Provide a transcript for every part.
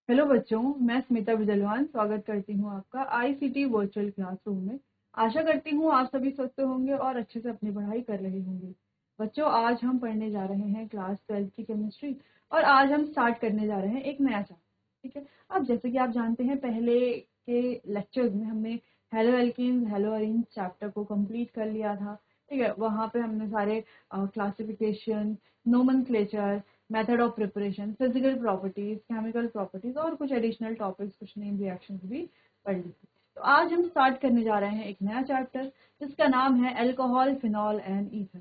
Hello बच्चों, मैं स्मिता विजलवान स्वागत करती हूँ आपका आईसीटी वर्चुअल क्लासरूम में। आशा करती हूँ आप सभी स्वस्थ होंगे और अच्छे से अपनी पढ़ाई कर रहे होंगे। बच्चों, आज हम पढ़ने जा रहे हैं क्लास 12 की केमिस्ट्री और आज हम स्टार्ट करने जा रहे हैं एक नया चैप्टर। ठीक है। अब जैसे कि आप जानते हैं, पहले के लेक्चर्स में हमने hello alkenes hello arenes chapter को कंप्लीट कर लिया था। ठीक है, वहाँ पे हमने सारे classification, nomenclature, method of preparation, physical properties, chemical properties और कुछ एडिशनल टॉपिक्स, कुछ नेम रिएक्शंस भी पढ़ ली थी। तो आज हम स्टार्ट करने जा रहे हैं एक नया चैप्टर जिसका नाम है अल्कोहल, फिनॉल एंड ईथर।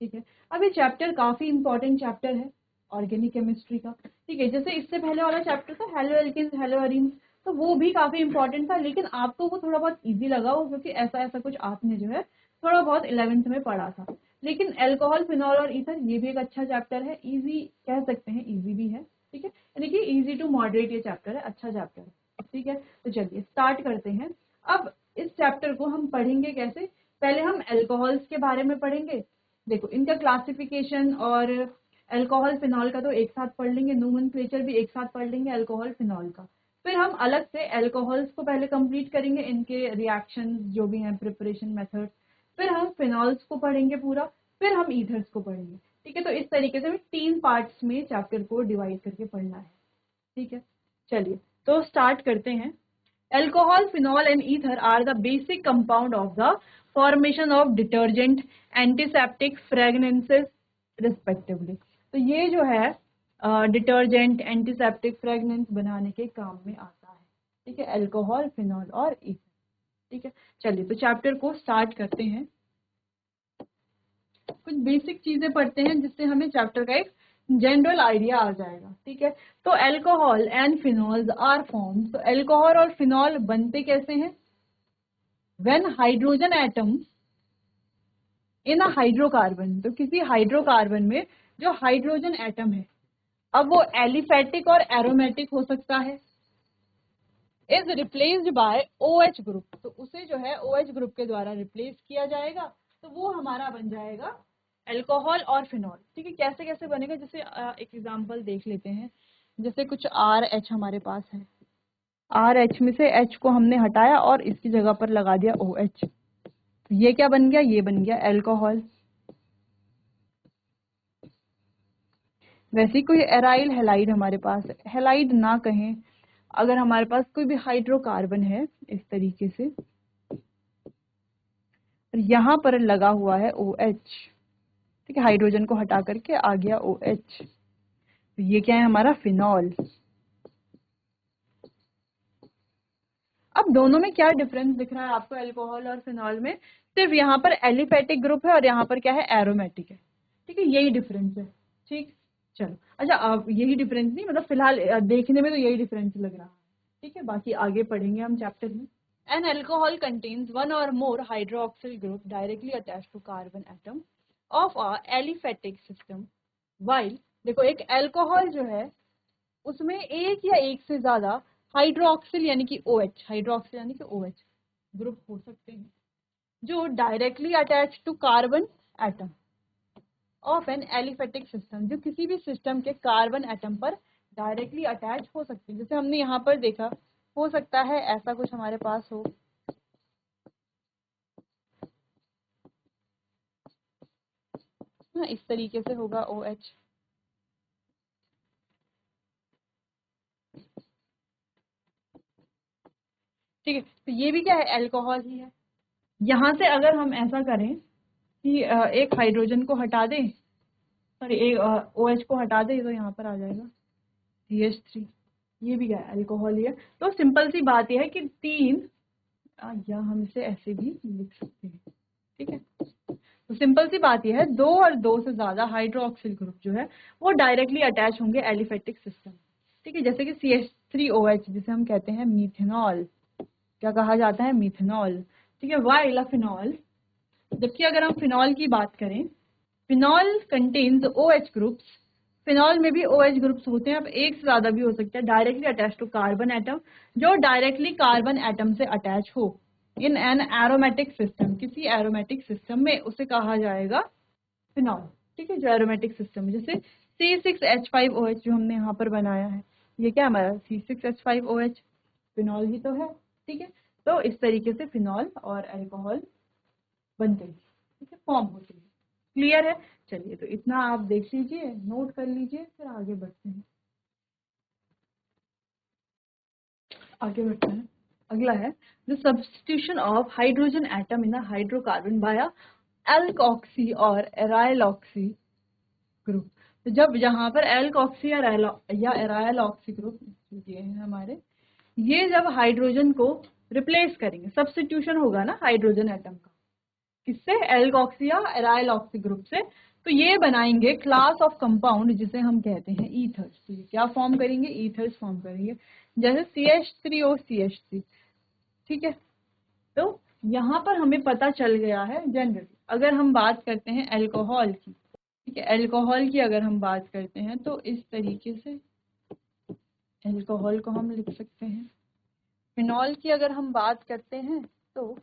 ठीक है। अब ये चैप्टर काफी इंपॉर्टेंट चैप्टर है ऑर्गेनिक केमिस्ट्री का। ठीक है, जैसे इससे पहले वाला चैप्टर था हेलो एल्किन्स हेलो अरीन्स, तो वो भी काफी इंपॉर्टेंट था, लेकिन आपको वो थोड़ा बहुत ईजी लगा हो क्योंकि ऐसा ऐसा कुछ आपने जो है थोड़ा बहुत 11th में पढ़ा था। लेकिन अल्कोहल, फिनॉल और ईथर ये भी एक अच्छा चैप्टर है, इजी कह सकते हैं, इजी भी है। ठीक है, यानी कि इजी टू मॉडरेट ये चैप्टर है, अच्छा चैप्टर है। ठीक है, तो चलिए स्टार्ट करते हैं। अब इस चैप्टर को हम पढ़ेंगे कैसे? पहले हम अल्कोहल्स के बारे में पढ़ेंगे। देखो, इनका क्लासिफिकेशन और अल्कोहल फिनॉल का तो एक साथ पढ़ लेंगे, नोमेनक्लेचर भी एक साथ पढ़ लेंगे अल्कोहल फिनॉल का। फिर हम अलग से अल्कोहल्स को पहले कंप्लीट करेंगे, इनके रिएक्शन जो भी हैं, प्रिपरेशन मेथड। फिर हम फिनॉल्स को पढ़ेंगे पूरा, फिर हम ईथर्स को पढ़ेंगे। ठीक है, तो इस तरीके से हमें 3 पार्ट्स में चैप्टर को डिवाइड करके पढ़ना है। ठीक है, चलिए तो स्टार्ट करते हैं। Alcohol, phenol and ether are the basic compound of the formation of detergent, antiseptic, fragrances respectively. तो ये जो है डिटर्जेंट, एंटीसेप्टिक, फ्रेगनेंस बनाने के काम में आता है। ठीक है, अल्कोहल, फिनॉल और ईथर। ठीक है, चलिए तो चैप्टर को स्टार्ट करते हैं। कुछ बेसिक चीजें पढ़ते हैं जिससे हमें चैप्टर का एक जनरल आइडिया आ जाएगा। ठीक है, तो alcohol and phenols are formed. तो अल्कोहल और फिनॉल बनते कैसे हैं? When hydrogen atom in a hydrocarbon, तो किसी हाइड्रोकार्बन में जो हाइड्रोजन एटम है, अब वो एलिफेटिक और एरोमेटिक हो सकता है, is replaced by OH group. तो उसे जो है OH ग्रुप के द्वारा रिप्लेस किया जाएगा, तो वो हमारा बन जाएगा अल्कोहल और फिनॉल। ठीक है, कैसे कैसे बनेगा, जैसे एक एग्जांपल देख लेते हैं। जैसे कुछ RH हमारे पास है, RH में से H को हमने हटाया और इसकी जगह पर लगा दिया OH, तो ये क्या बन गया? ये बन गया अल्कोहल। वैसे कोई एराइल हेलाइड हमारे पास है, हेलाइड ना कहें, अगर हमारे पास कोई भी हाइड्रोकार्बन है इस तरीके से, यहाँ पर लगा हुआ है OH। ठीक है, हाइड्रोजन को हटा करके आ गया OH, तो ये क्या है? हमारा फिनॉल। अब दोनों में क्या डिफरेंस दिख रहा है आपको अल्कोहल और फिनॉल में? सिर्फ यहाँ पर एलिफेटिक ग्रुप है और यहाँ पर क्या है? एरोमेटिक है। ठीक है, यही डिफरेंस है। ठीक, चलो अच्छा, अब यही डिफरेंस नहीं, मतलब फिलहाल देखने में तो यही डिफरेंस लग रहा है। ठीक है, बाकी आगे पढ़ेंगे हम चैप्टर में। An alcohol contains one or more hydroxyl group directly attached to carbon atom of a aliphatic system. While, देखो एक अल्कोहल जो है उसमें एक या एक से ज्यादा हाइड्रोक्सिल यानी कि OH, हाइड्रोक्सिल यानी कि OH ग्रुप हो सकते हैं जो directly attach to carbon atom of an aliphatic system, जो किसी भी सिस्टम के कार्बन एटम पर डायरेक्टली अटैच हो सकते हैं। जैसे हमने यहाँ पर देखा, हो सकता है ऐसा कुछ हमारे पास हो, इस तरीके से होगा OH। ठीक है, तो ये भी क्या है? अल्कोहल ही है। यहाँ से अगर हम ऐसा करें कि एक हाइड्रोजन को हटा दें, सॉरी एक OH को हटा दें, तो यहाँ पर आ जाएगा CH3। ये भी क्या है? अल्कोहल ही है। तो सिंपल सी बात यह है कि 3, या हम इसे ऐसे भी लिख सकते हैं। ठीक है, तो सिंपल सी बात यह है, 2 और 2 से ज्यादा हाइड्रोक्सिल ग्रुप जो है वो डायरेक्टली अटैच होंगे एलिफेटिक सिस्टम। ठीक है, जैसे कि CH3OH जिसे हम कहते हैं मीथेनॉल, क्या कहा जाता है? मीथेनॉल। ठीक है, वाइल फिनॉल, जबकि अगर हम फिनॉल की बात करें, phenol contains OH groups. Phenol में भी OH ग्रुप्स होते हैं, अब एक से ज्यादा भी हो सकता है, directly attach to carbon atom, जो डायरेक्टली कार्बन एटम से अटैच हो इन एन एरोमेटिक सिस्टम, किसी एरोमेटिक सिस्टम में, उसे कहा जाएगा फिनॉल। ठीक है, जो एरोमेटिक सिस्टम है, जैसे C6H5OH जो हमने यहाँ पर बनाया है, ये क्या हमारा C6H5OH फिनॉल ही तो है, ठीक है। तो इस तरीके से फिनॉल और अल्कोहल बनते हैं, ठीक है, फॉर्म होते हैं। क्लियर है? चलिए, तो इतना आप देख लीजिए, नोट कर लीजिए, फिर आगे बढ़ते हैं। आगे बढ़ते हैं। अगला है the substitution of hydrogen atom in hydrocarbon by alkoxy और एराइल ऑक्सी ग्रुप। तो जब यहाँ पर एल्कोक्सी या एराइल ऑक्सी ग्रुप ये है हमारे, ये जब हाइड्रोजन को रिप्लेस करेंगे, सब्स्टिट्यूशन होगा ना हाइड्रोजन एटम का, किससे? एल्कोक्सी या एराइल ऑक्सी ग्रुप से। तो ये बनाएंगे क्लास ऑफ कंपाउंड जिसे हम कहते हैं ईथर्स। तो ये क्या फॉर्म करेंगे? ईथर्स फॉर्म करेंगे, जैसे CH3O CH3, ठीक है। तो यहाँ पर हमें पता चल गया है जनरली, अगर हम बात करते हैं अल्कोहल की, ठीक है, अल्कोहल की अगर हम बात करते हैं तो इस तरीके से अल्कोहल को हम लिख सकते हैं। फिनॉल की अगर हम बात करते हैं तो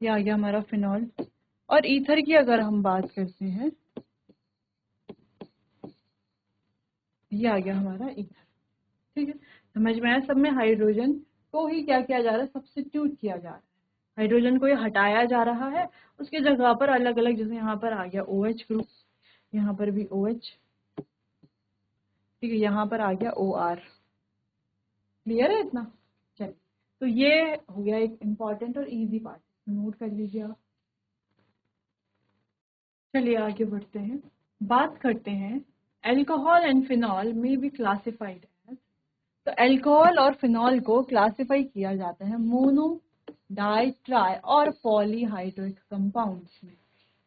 ये आ गया हमारा फिनॉल। और ईथर की अगर हम बात करते हैं, ये आ गया हमारा ईथर, ठीक है। समझ में आया? सब में हाइड्रोजन को ही क्या किया जा रहा है? सब्स्टिट्यूट किया जा रहा है। हाइड्रोजन को ये हटाया जा रहा है, उसके जगह पर अलग अलग, जैसे यहाँ पर आ गया OH ग्रुप, यहाँ पर भी OH, ठीक है, यहाँ पर आ गया OR। क्लियर है इतना? चलिए, तो ये हो गया एक इम्पॉर्टेंट और इजी पार्ट, नोट कर लीजिए आप। चलिए आगे बढ़ते हैं, बात करते हैं अल्कोहल एंड फिनॉल में बी क्लासिफाइड एज। तो अल्कोहल और फिनॉल को क्लासिफाई किया जाता है मोनो, डाई, ट्राई और पॉलीहाइड्रिक कंपाउंड्स में,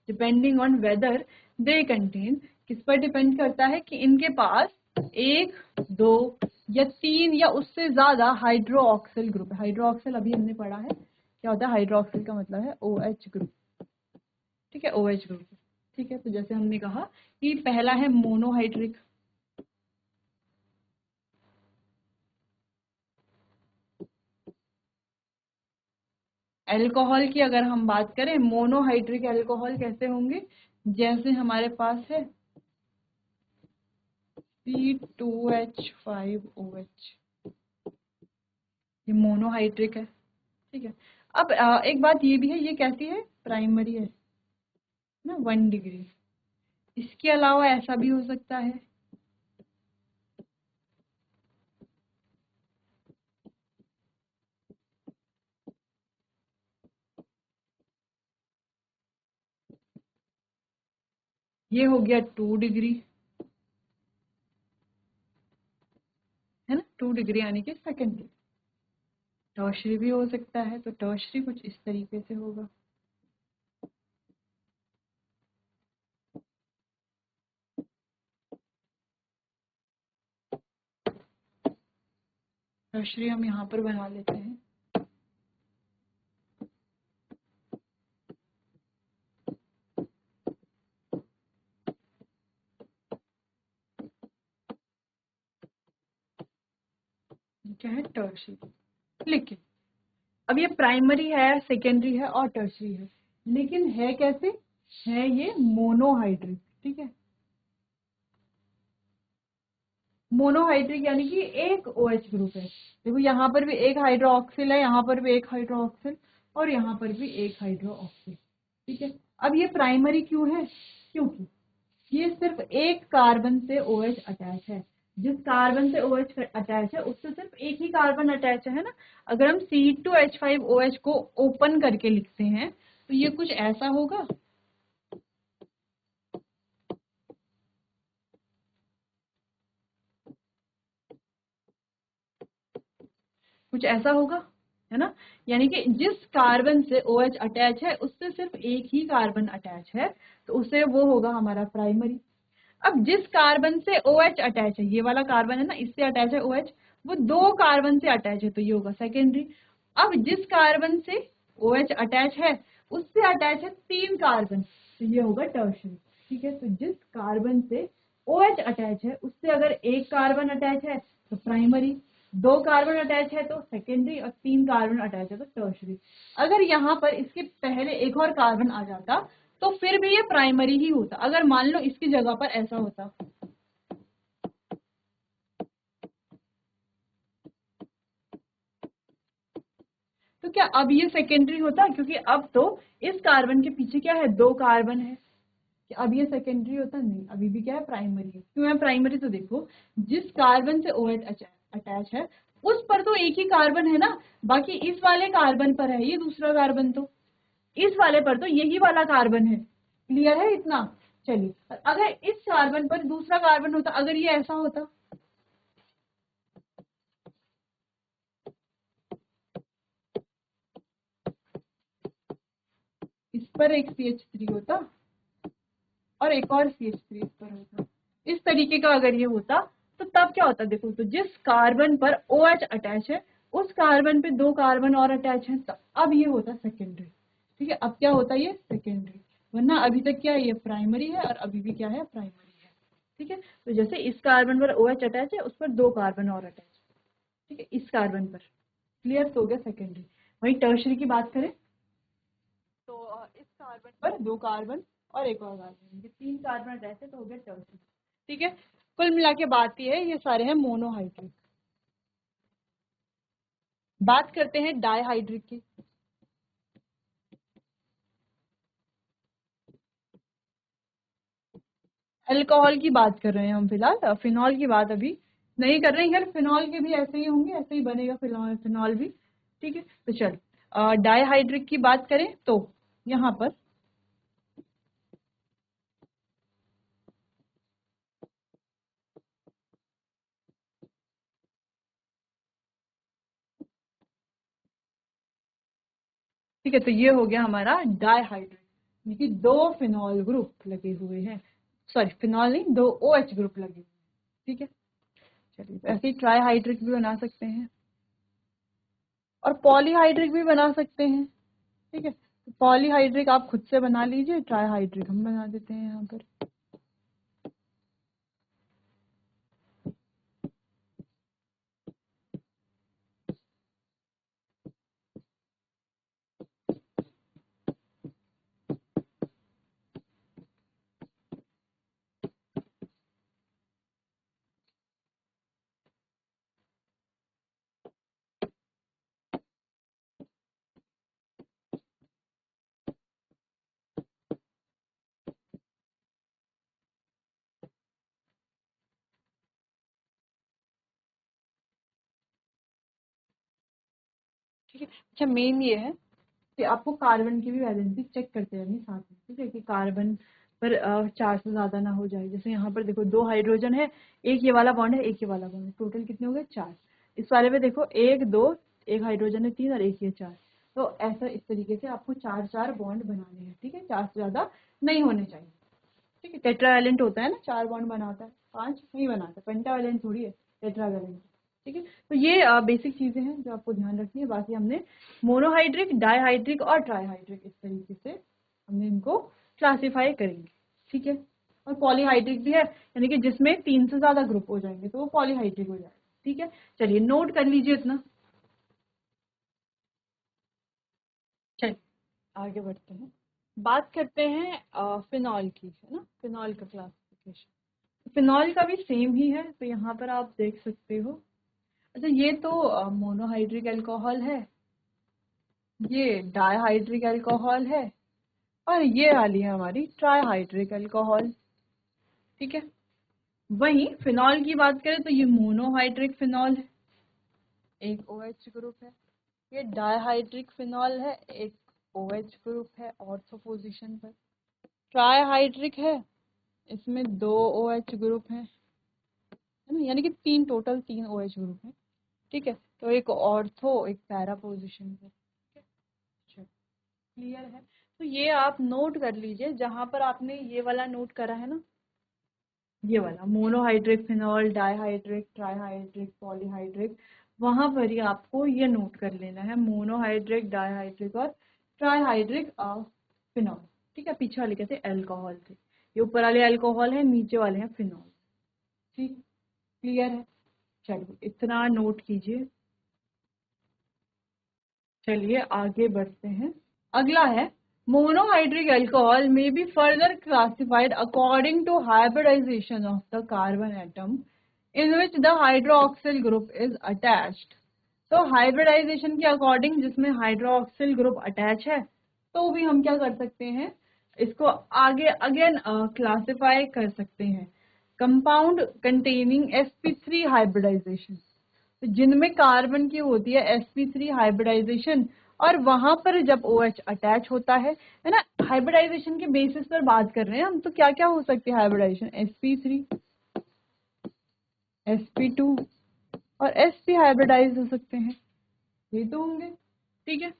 depending on whether they contain, किस पर डिपेंड करता है कि इनके पास एक, दो या तीन या उससे ज्यादा हाइड्रोक्सिल ग्रुप है। हाइड्रोक्सिल अभी हमने पढ़ा है, क्या होता है हाइड्रोक्सिल का मतलब है OH ग्रुप, ठीक है, OH ग्रुप, ठीक है। तो जैसे हमने कहा कि पहला है मोनोहाइड्रिक, अल्कोहल की अगर हम बात करें, मोनोहाइड्रिक अल्कोहल कैसे होंगे? जैसे हमारे पास है C2H5OH, ये मोनोहाइड्रिक है, ठीक है। अब एक बात ये भी है, ये कैसी है? प्राइमरी है ना, 1 डिग्री। इसके अलावा ऐसा भी हो सकता है, ये हो गया 2 डिग्री, है ना, 2 डिग्री यानी कि सेकेंडरी। टर्शरी भी हो सकता है, तो टर्शरी कुछ इस तरीके से होगा। टर्शरी हम यहाँ पर बना लेते हैं, क्या है? टर्शरी। लेकिन अब ये प्राइमरी है, सेकेंडरी है और टर्शरी है, लेकिन है कैसे? है ये मोनोहाइड्रिक, ठीक है। मोनोहाइड्रिक यानी कि एक OH ग्रुप है। देखो यहाँ पर भी एक हाइड्रोक्सिल है, यहाँ पर भी एक हाइड्रोक्सिल और यहाँ पर भी एक हाइड्रोक्सिल, ठीक है। अब ये प्राइमरी क्यों है? क्योंकि ये सिर्फ एक कार्बन से OH अटैच है। जिस कार्बन से OH अटैच है उससे सिर्फ एक ही कार्बन अटैच है ना। अगर हम C2H5OH को ओपन करके लिखते हैं तो ये कुछ ऐसा होगा, कुछ ऐसा होगा, है ना। यानी कि जिस कार्बन से OH अटैच है उससे सिर्फ एक ही कार्बन अटैच है, तो उसे वो होगा हमारा प्राइमरी। अब जिस कार्बन से OH अटैच है, ये वाला कार्बन है ना, इससे अटैच है OH, वो दो कार्बन से अटैच है, तो ये होगा सेकेंडरी। अब जिस कार्बन से OH अटैच है उससे अटैच है तीन कार्बन, तो ये होगा टर्शरी, ठीक है। तो जिस कार्बन से OH अटैच है उससे अगर एक कार्बन अटैच है तो प्राइमरी, 2 कार्बन अटैच है तो सेकेंडरी और 3 कार्बन अटैच है तो टर्शरी। अगर यहाँ पर इसके पहले एक और कार्बन आ जाता तो फिर भी ये प्राइमरी ही होता। अगर मान लो इसकी जगह पर ऐसा होता तो क्या अब ये सेकेंडरी होता? क्योंकि अब तो इस कार्बन के पीछे क्या है, 2 कार्बन है। क्या अब ये सेकेंडरी होता? नहीं, अभी भी क्या है, प्राइमरी है। क्यों है प्राइमरी? तो देखो, जिस कार्बन से OH अटैच है उस पर तो एक ही कार्बन है ना, बाकी इस वाले कार्बन पर है ये दूसरा कार्बन, तो इस वाले पर तो यही वाला कार्बन है। क्लियर है इतना? चलिए, अगर इस कार्बन पर दूसरा कार्बन होता, अगर ये ऐसा होता, इस पर एक CH3 होता और एक और CH3 इस पर होता, इस तरीके का अगर ये होता तो तब क्या होता? देखो, तो जिस कार्बन पर OH अटैच है उस कार्बन पे 2 कार्बन और अटैच है, तो अब ये होता सेकेंडरी। ठीक है, अब क्या होता है? ये सेकेंडरी। वरना अभी तक क्या है, ये प्राइमरी है और अभी भी क्या है, प्राइमरी है। ठीक है, तो जैसे इस कार्बन पर OH अटैच है उस पर 2 कार्बन और अटैच है। ठीक है, इस कार्बन पर। क्लियर? तो हो गया सेकेंडरी। वही टर्शरी की बात करें तो इस कार्बन पर 2 कार्बन और एक और कार्बन, ये 3 कार्बन अटैच है तो हो गया टर्शरी। ठीक है, कुल मिला के बात ये है, ये सारे हैं मोनोहाइड्रिक। बात करते हैं डाईहाइड्रिक की। अल्कोहल की बात कर रहे हैं हम फिलहाल, फिनॉल की बात अभी नहीं कर रहे हैं। यार फिनॉल के भी ऐसे ही होंगे, ऐसे ही बनेगा फिनॉल, फिनॉल भी। ठीक है, तो चल डाईहाइड्रिक की बात करें तो यहाँ पर ठीक है, तो ये हो गया हमारा डाईहाइड्रिक, यानी 2 फिनॉल ग्रुप लगे हुए हैं। सॉरी, फिनॉल नहीं, 2 OH ग्रुप लगे हुए हैं। ठीक है, चलिए, ऐसे ही ट्राईहाइड्रिक भी बना सकते हैं और पॉलीहाइड्रिक भी बना सकते हैं। ठीक है, तो पॉलीहाइड्रिक आप खुद से बना लीजिए, ट्राईहाइड्रिक हम बना देते हैं यहाँ पर। ठीक है, अच्छा, मेन ये है कि आपको कार्बन की भी वैलेंसी चेक करते रहनी साथ में। ठीक है, कि कार्बन पर 4 से ज्यादा ना हो जाए। जैसे यहाँ पर देखो, 2 हाइड्रोजन है, एक ये वाला बॉन्ड है, एक ये वाला बॉन्ड है, टोटल कितने हो गए? 4। इस वाले में देखो, 1 2, एक हाइड्रोजन है 3 और एक ये 4। तो ऐसा इस तरीके से आपको 4 बॉन्ड बनाने हैं। ठीक है, 4 से ज्यादा नहीं होने चाहिए। ठीक है, टेट्रावैलेंट होता है ना, 4 बॉन्ड बनाता है, 5 नहीं बनाता, पेंटावैलेंट थोड़ी है, टेट्रावैलेंट। ठीक है, तो ये बेसिक चीजें हैं जो आपको ध्यान रखनी है। बाकी हमने मोनोहाइड्रिक, डाईहाइड्रिक और ट्राईहाइड्रिक इस तरीके से हमने इनको क्लासिफाई करेंगे। ठीक है, और पॉलीहाइड्रिक भी है, यानी कि जिसमें 3 से ज्यादा ग्रुप हो जाएंगे तो वो पॉलीहाइड्रिक हो जाएगा। ठीक है, चलिए नोट कर लीजिए इतना। चलिए आगे बढ़ते हैं, बात करते हैं फिनॉल की, है ना, फिनॉल का क्लासिफिकेशन। फिनॉल का भी सेम ही है, तो यहाँ पर आप देख सकते हो। अच्छा, ये तो मोनोहाइड्रिक अल्कोहल है, ये डाईहाइड्रिक अल्कोहल है और ये वाली है हमारी ट्राईहाइड्रिक अल्कोहल। ठीक है, वहीं फिनॉल की बात करें तो ये मोनोहाइड्रिक फिनॉल है, एक OH ग्रुप है। ये डाईहाइड्रिक फिनॉल है, एक OH ग्रुप है ऑर्थो पोजीशन पर। ट्राईहाइड्रिक है, इसमें 2 OH ग्रुप हैं, है ना, यानी कि 3 टोटल 3 OH ग्रुप हैं। ठीक है, तो एक ऑर्थो, एक पैरा पोजीशन पे। ठीक है, क्लियर है? तो ये आप नोट कर लीजिए, जहां पर आपने ये वाला नोट करा है ना, ये वाला monohydric phenol, dihydric, trihydric, polyhydric, वहां पर ही आपको ये नोट कर लेना है, मोनोहाइड्रिक, डाईहाइड्रिक और ट्राईहाइड्रिक फिनॉल। ठीक है, पीछे वाले कैसे अल्कोहल थे, ये ऊपर वाले अल्कोहल है, नीचे वाले हैं फिनॉल। ठीक, क्लियर है? चलिए इतना नोट कीजिए। चलिए आगे बढ़ते हैं। अगला है monohydric alcohol may be further classified according to hybridization of the carbon atom in which the hydroxyl group is attached. तो हाइब्रिडाइजेशन के अकॉर्डिंग जिसमें हाइड्रोक्सिल ग्रुप अटैच है तो भी हम क्या कर सकते हैं, इसको आगे अगेन क्लासिफाई कर सकते हैं। कंपाउंड कंटेनिंग sp3 हाइब्रिडाइजेशन, तो जिनमें कार्बन की होती है sp3 हाइब्रिडाइजेशन और वहां पर जब OH अटैच होता है ना। हाइब्रिडाइजेशन के बेसिस पर बात कर रहे हैं हम, तो क्या क्या हो सकती है हाइब्रिडाइजेशन, sp3 sp2 और sp हाइब्रिडाइज हो सकते हैं, ये तो होंगे। ठीक है,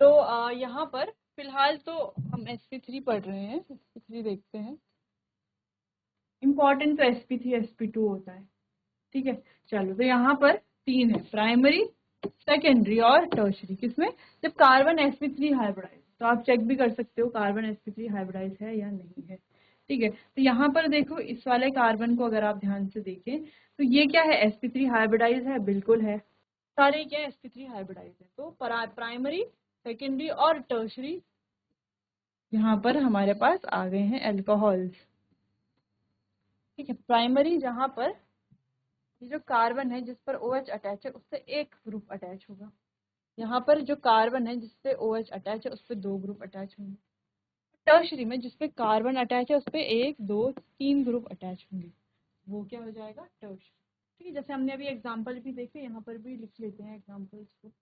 तो यहाँ पर फिलहाल तो हम sp3 पढ़ रहे हैं, sp3 देखते हैं। इम्पॉर्टेंट तो sp3 sp2 होता है। ठीक है, चलो तो यहाँ पर 3 है, प्राइमरी सेकेंडरी और टर्शरी। किसमें, जब कार्बन sp3 हाइब्रिडाइज, तो आप चेक भी कर सकते हो कार्बन sp3 हाइब्रिडाइज है या नहीं है। ठीक है, तो यहाँ पर देखो इस वाले कार्बन को अगर आप ध्यान से देखें तो ये क्या है, sp3 हाइब्रिडाइज है, बिल्कुल है। सारे क्या sp3 हाइब्रिडाइज है। तो प्राइमरी सेकेंडरी और टर्शरी यहाँ पर हमारे पास आ गए हैं अल्कोहल्स। ठीक है, प्राइमरी जहाँ पर ये जो कार्बन है जिस पर OH अटैच है उससे एक ग्रुप अटैच होगा। यहाँ पर जो कार्बन है जिसपे OH अटैच है उस पर 2 ग्रुप अटैच होंगे। टर्शरी में जिसपे कार्बन अटैच है उस पर 1 2 3 ग्रुप अटैच होंगे, वो क्या हो जाएगा, टर्शरी। ठीक है, जैसे हमने अभी एग्जाम्पल भी देखे, यहाँ पर भी लिख लेते हैं एग्जाम्पल्स को।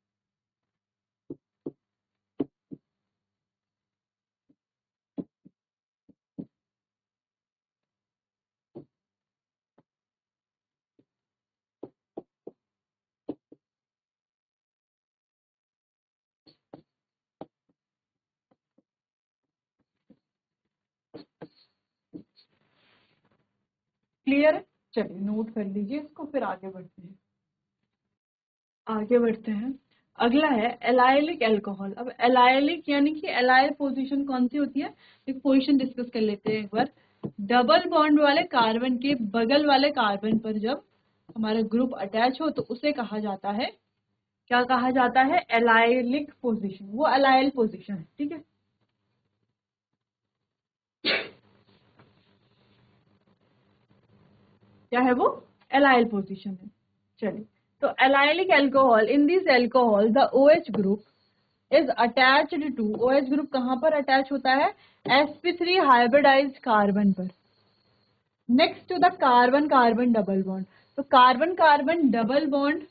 क्लियर है, चलिए नोट कर लीजिए इसको, फिर आगे बढ़ते हैं। आगे बढ़ते हैं, अगला है एलाइलिक अल्कोहल। अब एलाइलिक यानी कि एलाइल पोजीशन कौन सी होती है, एक पोजीशन डिस्कस कर लेते हैं एक बार। डबल बॉन्ड वाले कार्बन के बगल वाले कार्बन पर जब हमारा ग्रुप अटैच हो तो उसे कहा जाता है, क्या कहा जाता है, एलाइलिक पोजीशन। वो एलाइल पोजीशन है। ठीक है, क्या है वो, एलाइल पोजीशन है। चलिए, तो allylic alcohol, in this alcohol the OH group is attached to, OH group कहाँ पर अटैच होता है, sp3 हाइब्रिडाइज्ड कार्बन पर, next to the carbon carbon double bond. तो कार्बन कार्बन डबल बॉन्ड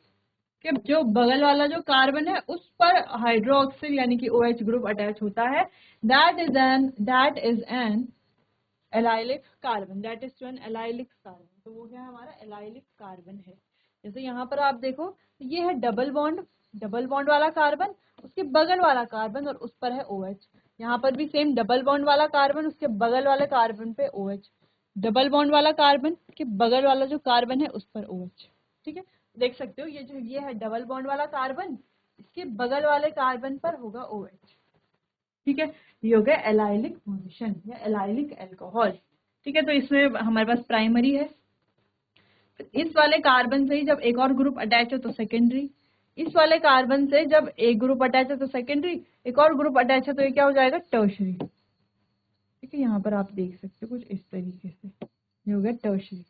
के जो बगल वाला जो कार्बन है उस पर हाइड्रोक्सिल यानी कि OH ग्रुप अटैच होता है। That is an allylic carbon, that is to an allylic carbon. तो वो क्या है, हमारा एलाइलिक कार्बन है। जैसे यहाँ पर आप देखो, ये है डबल बॉन्ड, डबल बॉन्ड वाला कार्बन, उसके बगल वाला कार्बन और उस पर है OH। यहाँ पर भी सेम डबल बॉन्ड वाला कार्बन, उसके बगल वाले कार्बन पे OH, डबल बॉन्ड वाला कार्बन के बगल वाला जो कार्बन है उस पर OH। ठीक है, देख सकते हो ये जो ये है डबल बॉन्ड वाला कार्बन, इसके बगल वाले कार्बन पर होगा OH। ठीक है, ये हो गया एलाइलिक पोजीशन या एलाइलिक अल्कोहल। ठीक है, तो इसमें हमारे पास प्राइमरी है, इस वाले कार्बन से ही जब एक और ग्रुप अटैच हो तो सेकेंडरी, इस वाले कार्बन से जब एक ग्रुप अटैच है तो सेकेंडरी, एक और ग्रुप अटैच है तो ये क्या हो जाएगा, टर्शरी। ठीक है, यहाँ पर आप देख सकते हो कुछ इस तरीके से, ये हो गया टर्शरी।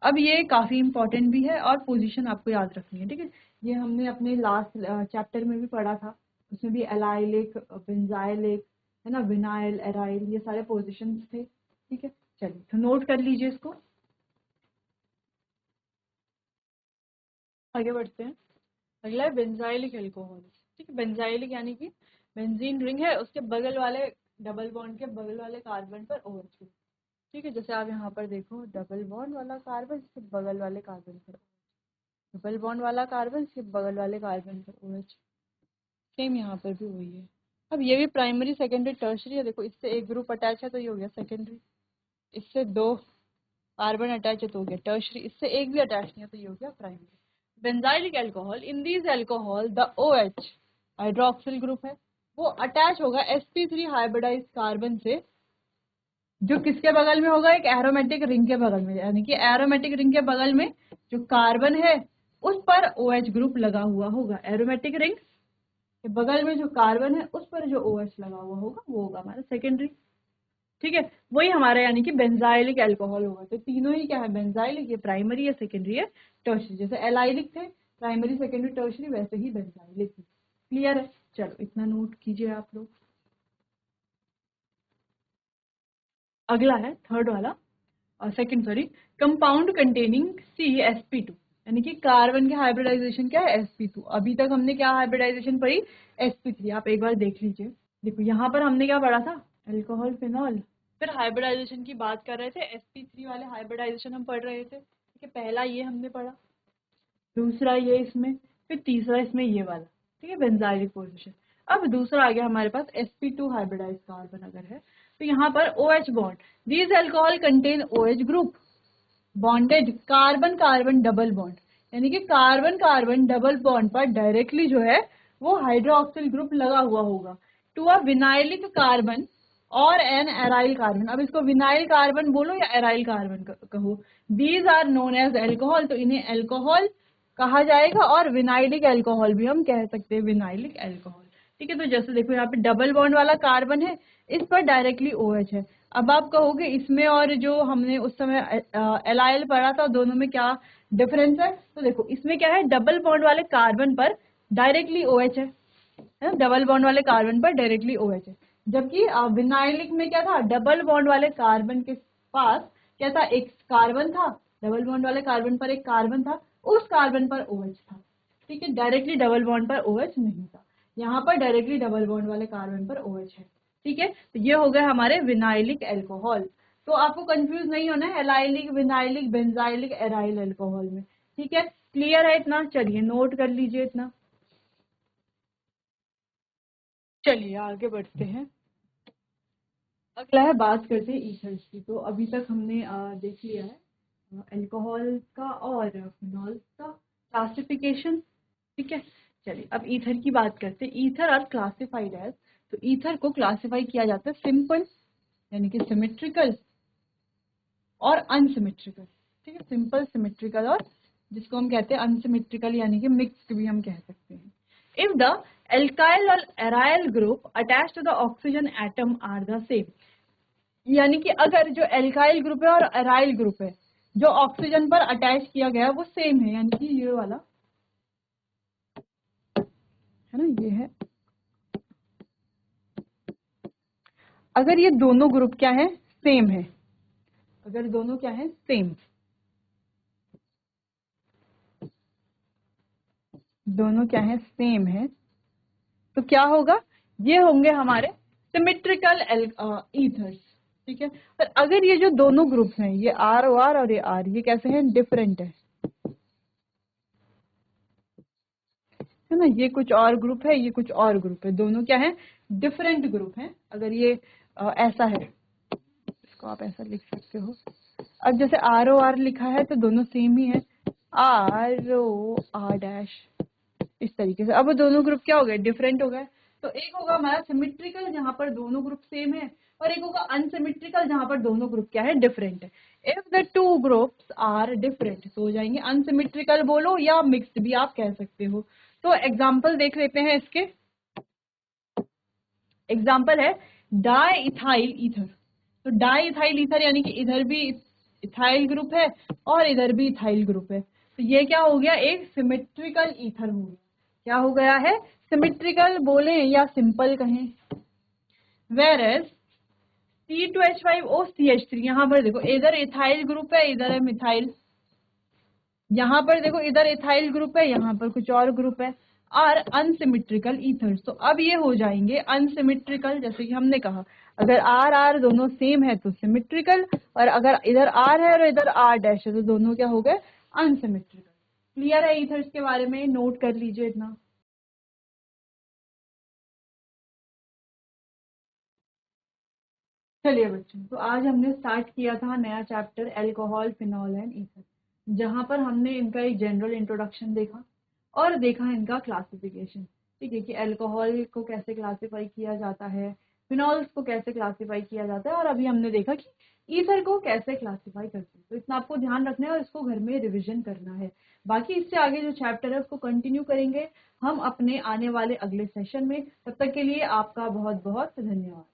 अब ये काफी इंपॉर्टेंट भी है और पोजीशन आपको याद रखनी है। ठीक है, ये हमने अपने लास्ट चैप्टर में भी पढ़ा था, उसमें भी एलाइलिक, बेंजाइलिक, है ना, विनाइल, एराइल, ये सारे पोजीशंस थे। ठीक है, चलिए तो नोट कर लीजिए इसको, आगे बढ़ते हैं। अगला है बेंजाइलिक अल्कोहल। ठीक है, बेंजाइलिक यानी कि बेंजीन रिंग है, उसके बगल वाले डबल बॉन्ड के बगल वाले कार्बन पर OH। ठीक है, जैसे आप यहाँ पर देखो डबल बॉन्ड वाला कार्बन इसके बगल वाले कार्बन पर, डबल बॉन्ड वाला कार्बन इसके बगल वाले कार्बन पर OH। सेम यहाँ पर भी वही है। अब ये भी प्राइमरी सेकेंडरी टर्शरी है। देखो इससे एक ग्रुप अटैच है तो ये हो गया सेकेंडरी, इससे 2 कार्बन अटैच है तो हो गया टर्शरी, इससे एक भी अटैच नहीं है तो ये हो गया primary. Benzylic alcohol, in these alcohol the OH hydroxyl group है, वो अटैच होगा sp3 हाइब्रिडाइज कार्बन से जो किसके बगल में होगा, एक एरोमेटिक रिंग के बगल में, यानी कि एरोमेटिक रिंग के बगल में जो कार्बन है उस पर OH ग्रुप लगा हुआ होगा। एरोमेटिक रिंग के बगल में जो कार्बन है उस पर जो OH लगा हुआ होगा वो होगा हमारा सेकेंडरी। ठीक है, वही हमारा यानी कि बेंजाइलिक अल्कोहल होगा। तो तीनों ही क्या है, बेंजाइलिक, ये प्राइमरी है, सेकेंडरी है, टर्शरी। जैसे एलाइलिक थे प्राइमरी सेकेंडरी टर्शरी, वैसे ही बेंजाइलिक। क्लियर है? चलो इतना नोट कीजिए आप लोग। अगला है थर्ड वाला और second sorry, compound containing CsP2, यानी कि कार्बन के हाइब्रिडाइजेशन क्या है, sp2। अभी तक हमने क्या हाइब्रिडाइजेशन पढ़ी, sp3। आप एक बार देख लीजिए। देखो यहाँ पर हमने क्या पढ़ा था, अल्कोहल फिनॉल, फिर हाइब्रिडाइजेशन की बात कर रहे थे, sp3 वाले हाइब्रिडाइजेशन हम पढ़ रहे थे। ठीक है, पहला ये हमने पढ़ा, दूसरा ये इसमें, फिर तीसरा इसमें ये वाला। ठीक है, बेंजाइलिक पोजीशन। अब दूसरा आ गया हमारे पास sp2 हाइब्रिडाइज कार्बन अगर है तो यहाँ पर OH bond, these alcohol contain OH group bonded carbon carbon double bond, यानी कि कार्बन कार्बन डबल बॉन्ड पर डायरेक्टली जो है वो हाइड्रोक्सिल ग्रुप लगा हुआ होगा टू अ विनाइलिक कार्बन और एन एराइल कार्बन। अब इसको विनाइल कार्बन बोलो या एराइल कार्बन कहो, these are known as alcohol, तो इन्हें एल्कोहल कहा जाएगा और विनाइलिक अल्कोहल भी हम कह सकते हैं, विनाइलिक अल्कोहल। ठीक है, तो जैसे देखो यहाँ पे डबल बॉन्ड वाला कार्बन है, इस पर डायरेक्टली OH है। अब आप कहोगे इसमें और जो हमने उस समय एलाइल पढ़ा था दोनों में क्या डिफरेंस है, तो देखो इसमें क्या है, डबल बॉन्ड वाले कार्बन पर डायरेक्टली OH है ना, डबल बॉन्ड वाले कार्बन पर डायरेक्टली OH है। जबकि विनाइलिक में क्या था, डबल बॉन्ड वाले कार्बन के पास क्या था, एक कार्बन था, डबल बॉन्ड वाले कार्बन पर एक कार्बन था, उस कार्बन पर OH था। ठीक है, डायरेक्टली डबल बॉन्ड पर OH नहीं था। यहाँ पर डायरेक्टली डबल बॉन्ड वाले कार्बन पर OH है। ठीक है, तो ये हो गए हमारे विनाइलिक अल्कोहल। तो आपको कंफ्यूज नहीं होना है allylic, vinylic, benzylic, aryl alcohol में। ठीक है, क्लियर है इतना? चलिए नोट कर लीजिए इतना। चलिए आगे बढ़ते हैं। अगला है, बात करते हैं ईथर्स की। तो अभी तक हमने देख लिया है अल्कोहल का और फिनॉल का क्लासिफिकेशन। ठीक है, चलिए अब ईथर की बात करते हैं। ईथर आर क्लासिफाइड एज, तो ईथर को क्लासिफाई किया जाता है सिंपल यानी कि सिमेट्रिकल और अनसिमेट्रिकल। ठीक है, सिंपल, सिमेट्रिकल और जिसको हम कहते हैं अनसिमेट्रिकल यानी कि मिक्स्ड भी हम कह सकते हैं। इफ द एल्काइल और aryl group attach to the oxygen atom are the same, यानी कि अगर जो एल्काइल ग्रुप है और एराइल ग्रुप है जो ऑक्सीजन पर अटैच किया गया है वो सेम है, यानी कि ये वाला है ना, ये है। अगर ये दोनों ग्रुप क्या है, सेम है, अगर दोनों क्या है, सेम, दोनों क्या है, सेम है, तो क्या होगा, ये होंगे हमारे सिमेट्रिकल ईथर्स। ठीक है, पर अगर ये जो दोनों ग्रुप्स हैं, ये आर ओ आर और ये आर, ये कैसे हैं, डिफरेंट है ना, ये कुछ और ग्रुप है, ये कुछ और ग्रुप है, दोनों क्या है, डिफरेंट ग्रुप हैं। अगर ये ऐसा है, इसको आप ऐसा लिख सकते हो। अब जैसे आर ओ आर लिखा है तो दोनों सेम ही है, आर ओ आर डैश, इस तरीके से। अब दोनों ग्रुप क्या हो गए, डिफरेंट हो गए। तो एक होगा हमारा सिमेट्रिकल जहां पर दोनों ग्रुप सेम है, और एक होगा अनसिमेट्रिकल जहां पर दोनों ग्रुप क्या है, डिफरेंट है। If the two groups are different तो हो जाएंगे अनसिमेट्रिकल बोलो या मिक्स्ड भी आप कह सकते हो। तो एग्जाम्पल देख लेते हैं इसके। एग्जाम्पल है डाई इथाइल ईथर। तो डाई इथाइल ईथर यानी कि इधर भी इथाइल ग्रुप है और इधर भी इथाइल ग्रुप है, तो ये क्या हो गया, एक सिमेट्रिकल ईथर हो गया। क्या हो गया है, सिमेट्रिकल बोले या सिंपल कहें। वेर एज C2H5OCH3, यहाँ पर देखो इधर इथाइल ग्रुप है, इधर है मिथाइल। यहाँ पर देखो इधर इथाइल ग्रुप है, यहाँ पर कुछ और ग्रुप है, आर अनसिमेट्रिकल ईथर्स। तो अब ये हो जाएंगे अनसिमेट्रिकल, जैसे कि हमने कहा अगर आर आर दोनों सेम है तो सिमेट्रिकल, और अगर इधर आर है और इधर आर डैश है तो दोनों क्या हो गए, अनसिमेट्रिकल। क्लियर है ईथर्स के बारे में, नोट कर लीजिए इतना। चलिए बच्चों, तो आज हमने स्टार्ट किया था नया chapter alcohol, phenol and ether, जहां पर हमने इनका एक जनरल इंट्रोडक्शन देखा और देखा इनका क्लासिफिकेशन। ठीक है, कि अल्कोहल को कैसे क्लासिफाई किया जाता है, फिनॉल्स को कैसे क्लासिफाई किया जाता है, और अभी हमने देखा कि ईथर को कैसे क्लासिफाई करते हैं। तो इतना आपको ध्यान रखना है और इसको घर में रिविजन करना है। बाकी इससे आगे जो चैप्टर है उसको कंटिन्यू करेंगे हम अपने आने वाले अगले सेशन में। तब तक के लिए आपका बहुत बहुत धन्यवाद।